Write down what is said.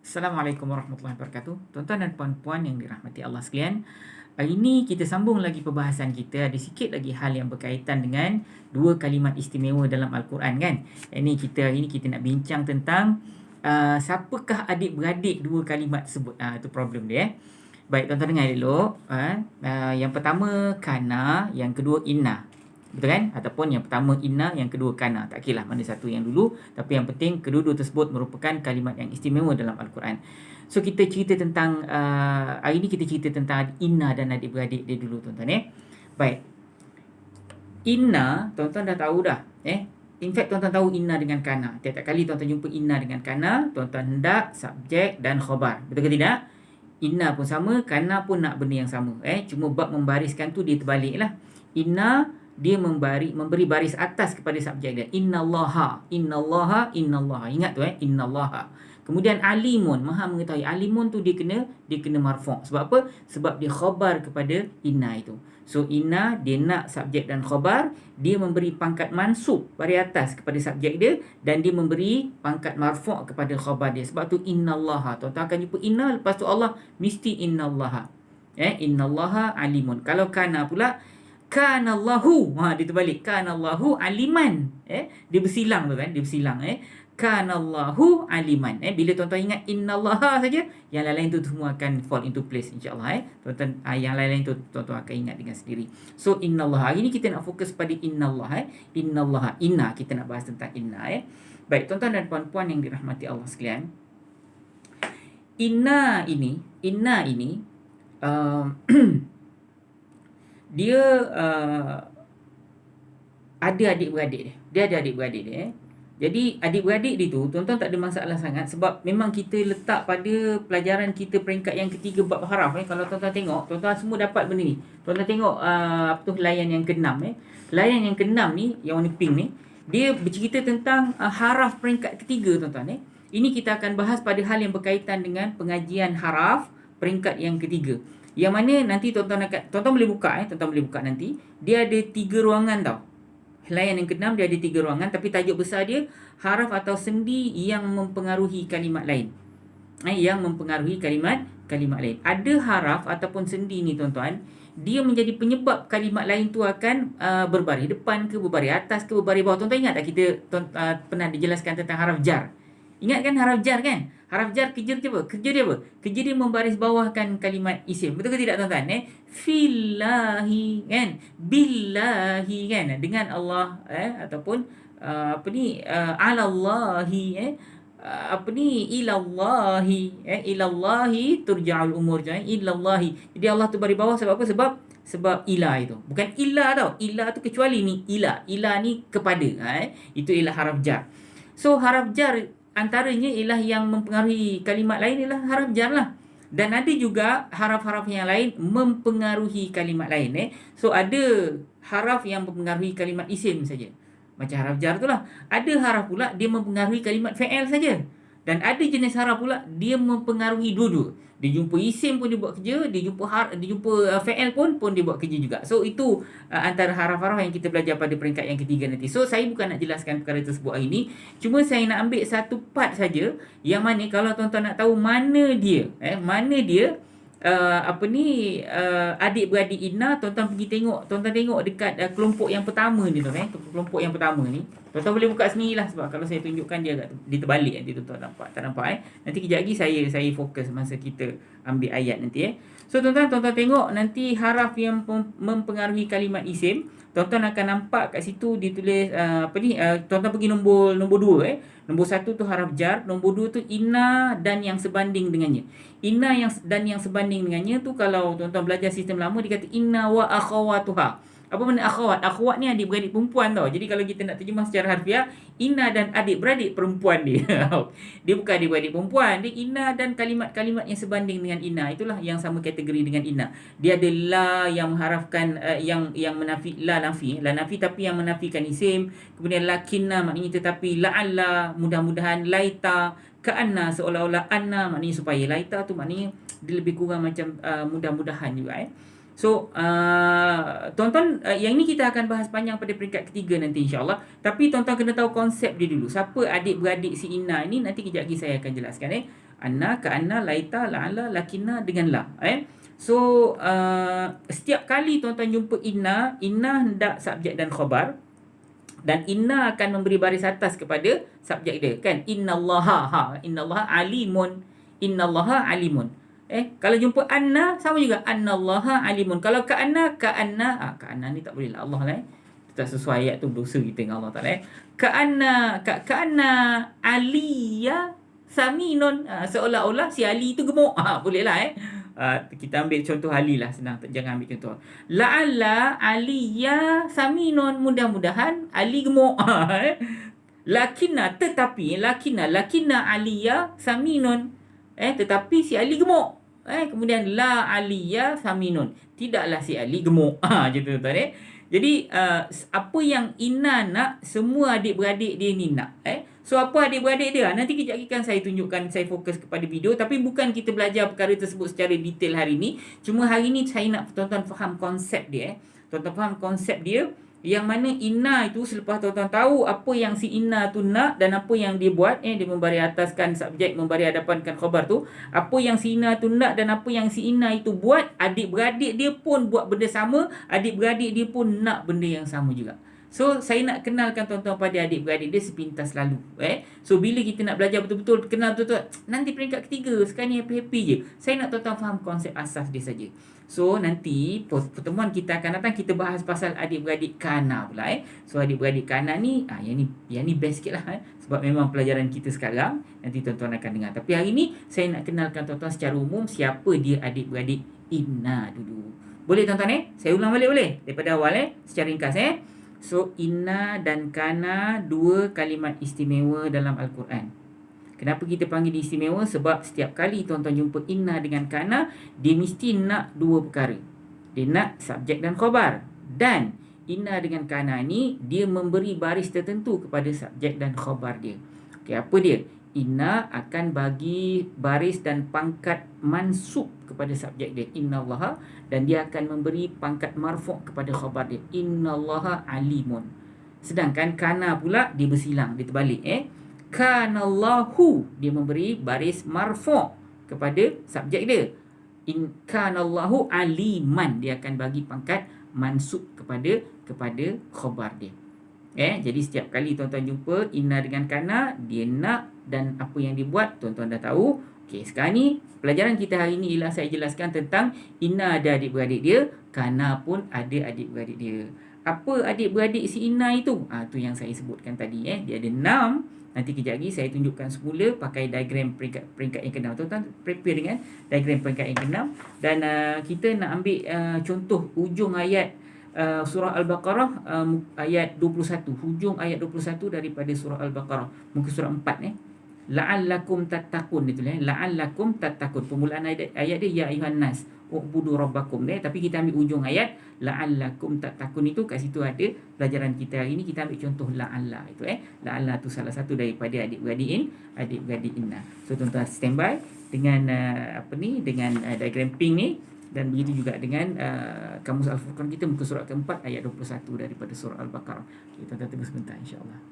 Assalamualaikum warahmatullahi wabarakatuh. Tuan-tuan dan puan-puan yang dirahmati Allah sekalian. Hari ini kita sambung lagi perbahasan kita. Ada sikit lagi hal yang berkaitan dengan dua kalimat istimewa dalam Al-Quran kan. Hari ini kita nak bincang tentang siapakah adik-beradik dua kalimat tersebut. Itu problem dia. Baik, tuan-tuan dengar dulu. Yang pertama kana, yang kedua inna. Betul kan? Ataupun yang pertama inna, yang kedua kana. Tak kira lah mana satu yang dulu. Tapi yang penting kedua-dua tersebut merupakan kalimat yang istimewa dalam Al-Quran. So kita cerita tentang, hari ini kita cerita tentang inna dan adik-beradik dia dulu tuan-tuan. Baik. Inna, tuan-tuan dah tahu dah. In fact, tuan-tuan tahu inna dengan kana. Tiap-tiap kali tuan-tuan jumpa inna dengan kana, tuan-tuan hendak subjek dan khabar. Betul ke tidak? Inna pun sama, kana pun nak benda yang sama. Cuma bab membariskan tu dia terbalik lah. Inna dia memberi baris atas kepada subjek dia. Innallaha. Ingat tu innallaha. Kemudian alimun, maha mengetahui. Alimun tu dia kena marfu'. Sebab apa? Sebab dia khabar kepada inna itu. So inna dia nak subjek dan khabar, dia memberi pangkat mansub baris atas kepada subjek dia dan dia memberi pangkat marfu' kepada khabar dia. Sebab tu innallaha. Tuan-tuan akan jumpa inna, lepas tu Allah mesti innallaha. Innallaha alimun. Kalau kana pula kanallahu, dia terbalik, kanallahu aliman. Dia bersilang tu kan, kanallahu aliman. Bila tuan-tuan ingat innallaha saja, yang lain-lain tu semua akan fall into place insya-Allah. Tuan-tuan, yang lain-lain tu tuan-tuan akan ingat dengan sendiri. So innallaha, hari ni kita nak fokus pada innallaha. Innallaha, inna, kita nak bahas tentang inna. Baik, tuan-tuan dan puan-puan yang dirahmati Allah sekalian, inna ini dia ada adik-beradik dia. Jadi adik-beradik dia tu tuan-tuan tak ada masalah sangat, sebab memang kita letak pada pelajaran kita peringkat yang ketiga bab haraf. Kalau tuan-tuan tengok, tuan-tuan semua dapat benda ni. Tuan-tuan tengok layan yang ke-6. Layan yang ke-6 ni, yang warna pink ni, dia bercerita tentang haraf peringkat ketiga tuan-tuan. Ini kita akan bahas pada hal yang berkaitan dengan pengajian haraf peringkat yang ketiga. Yang mana nanti tuan-tuan boleh buka tuan-tuan boleh buka nanti. Dia ada 3 ruangan tau. Layan yang ke-6 dia ada 3 ruangan, tapi tajuk besar dia haraf atau sendi yang mempengaruhi kalimat lain. Yang mempengaruhi kalimat lain. Ada haraf ataupun sendi ni tuan-tuan, dia menjadi penyebab kalimat lain tu akan berbaris depan ke, berbaris atas ke, berbaris bawah. Tuan-tuan ingat tak kita pernah dijelaskan tentang haraf jar? Ingat kan haraf jar kan? Haraf jar kerja dia apa? Kerja dia membaris bawahkan kalimat isim. Betul ke tidak tuan-tuan? Fillahi kan? Billahi kan? Dengan Allah ataupun alallahi ilallahi ilallahi turja'ul umur ilallahi. Jadi Allah tu baris bawah sebab apa? Sebab ilah itu. Bukan ilah tau. Ilah tu kecuali ni ilah. Ilah ni kepada. Itu ilah haraf jar. So haraf jar antaranya ialah yang mempengaruhi kalimat lain ialah haraf jar lah. Dan ada juga haraf-haraf yang lain mempengaruhi kalimat lain. So ada haraf yang mempengaruhi kalimat isim saja, macam haraf jar tu lah. Ada haraf pula dia mempengaruhi kalimat fi'il saja. Dan ada jenis haraf pula dia mempengaruhi dua-dua. Dia jumpa isim pun dia buat kerja, dia jumpa fi'il pun dia buat kerja juga. So itu antara haraf-haraf yang kita belajar pada peringkat yang ketiga nanti. So saya bukan nak jelaskan perkara tersebut hari ini. Cuma saya nak ambil satu part saja, yang mana kalau tuan-tuan nak tahu mana dia adik-beradik inna, tuan-tuan pergi tengok, dekat kelompok yang pertama ni tuan. Kelompok yang pertama ni tuan-tuan boleh buka sendirilah, sebab kalau saya tunjukkan dia agak terbalik nanti tuan-tuan tak nampak. Nanti kejap lagi saya fokus masa kita ambil ayat nanti. So tuan-tuan tengok nanti haraf yang mempengaruhi kalimat isim, tuan-tuan akan nampak kat situ ditulis tuan-tuan pergi nombor 2. Nombor 1 tu haraf jar, nombor 2 tu inna dan yang sebanding dengannya. Inna dan yang sebanding dengannya tu, kalau tuan-tuan belajar sistem lama dia kata inna wa akhawatuha. Apa makna akhawat? Akhawat ni adik-beradik perempuan tau. Jadi kalau kita nak terjemah secara harfiah, inna dan adik-beradik perempuan dia. Dia bukan adik-beradik perempuan, dia inna dan kalimat-kalimat yang sebanding dengan inna. Itulah yang sama kategori dengan inna. Dia ada la yang mengharafkan yang menafi, la nafi tapi yang menafikan isim. Kemudian lakinna maknanya tetapi, la'alla mudah-mudahan, laita ka'anna seolah-olah, anna maknanya supaya, laita tu maknanya dia lebih kurang macam mudah-mudahan juga. So tuan-tuan, yang ni kita akan bahas panjang pada peringkat ketiga nanti insya-Allah. Tapi tuan-tuan kena tahu konsep dia dulu. Siapa adik-beradik si Inna ni, nanti kejap lagi saya akan jelaskan. Anna, ka'anna, laita, la'alla, lakinna dengan la. So setiap kali tuan-tuan jumpa inna hendak subjek dan khabar, dan inna akan memberi baris atas kepada subjek dia, kan? Innallaha alimun. Kalau jumpa anna sama juga, annallaha alimun. Kalau ka'anna ka'anna ni tak boleh lah Allah lah. Tak sesuai ayat tu, dosa kita dengan Allah Taala. Ka'anna aliya saminun, seolah-olah si Ali tu gemuk. Boleh lah. Kita ambil contoh Ali lah, senang, jangan ambil contoh. La'alla aliya saminun, mudah-mudahan Ali gemuk. Lakinna aliya saminun, tetapi si Ali gemuk. Kemudian la aliya saminun, tidaklah si Ali gemuk. Macam tu tuan. Jadi apa yang Inna nak, semua adik-beradik dia ni nak. So apa adik-beradik dia? Nanti kejap lagi kan saya tunjukkan, saya fokus kepada video. Tapi bukan kita belajar perkara tersebut secara detail hari ni. Cuma hari ni saya nak tuan-tuan faham konsep dia. Tuan-tuan faham konsep dia, yang mana inna itu, selepas tuan-tuan tahu apa yang si inna tu nak dan apa yang dia buat, dia membari ataskan subjek, membari hadapankan khabar tu. Apa yang si inna tu nak dan apa yang si inna itu buat, adik-beradik dia pun buat benda sama, adik-beradik dia pun nak benda yang sama juga. So saya nak kenalkan tuan-tuan pada adik-beradik dia sepintas lalu. So bila kita nak belajar betul-betul, kenal betul-betul, nanti peringkat ketiga, sekarang ni happy-happy je. Saya nak tuan-tuan faham konsep asas dia saja. So nanti pertemuan kita akan datang, kita bahas pasal adik-beradik kana pula. So adik-beradik kana ni, yang ni best sikit lah. Sebab memang pelajaran kita sekarang, nanti tuan-tuan akan dengar. Tapi hari ni saya nak kenalkan tuan-tuan secara umum siapa dia adik-beradik inna dulu. Boleh tuan-tuan? Saya ulang balik boleh? Daripada awal secara ringkas. So inna dan kana, dua kalimat istimewa dalam Al-Quran. Kenapa kita panggil dia istimewa? Sebab setiap kali tuan-tuan jumpa inna dengan kana, dia mesti nak dua perkara. Dia nak subjek dan khabar. Dan inna dengan kana ni, dia memberi baris tertentu kepada subjek dan khabar dia. Okey, apa dia? Inna akan bagi baris dan pangkat mansub kepada subjek dia, innallaha, dan dia akan memberi pangkat marfu' kepada khabar dia, innallaha alimun. Sedangkan kana pula dia bersilang, dia terbalik. Kanallahu, dia memberi baris marfu' kepada subjek dia. Kanallahu aliman, dia akan bagi pangkat mansub kepada khabar dia. Jadi setiap kali tuan-tuan jumpa inna dengan kana, dia nak dan apa yang dia buat, tuan-tuan dah tahu. Okey, sekarang ni pelajaran kita hari ni ialah saya jelaskan tentang inna ada adik-beradik dia, kana pun ada adik-beradik dia. Apa adik-beradik si inna itu? Tu yang saya sebutkan tadi. Dia ada 6. Nanti kejap lagi saya tunjukkan semula pakai diagram peringkat yang ke-6. Tuan-tuan prepare dengan diagram peringkat yang ke-6. Dan kita nak ambil contoh ujung ayat surah Al-Baqarah, ayat 21. Hujung ayat 21 daripada surah Al-Baqarah, muka surah 4. La'allakum tattaqun, itu la'allakum tattaqun. Permulaan ayat dia, ya ayuhan nas ubudu rabbakum. Tapi kita ambil ujung ayat la'allakum tattaqun, itu kat situ ada pelajaran kita hari ni. Kita ambil contoh la'alla itu. La'alla tu salah satu daripada adik-beradik inna. So tuan-tuan standby dengan dengan diagram pink ni. Dan begitu juga dengan Kamus Al-Furqan kita, muka surat keempat ayat 21 daripada surah Al-Baqarah. Kita tunggu sebentar insya-Allah.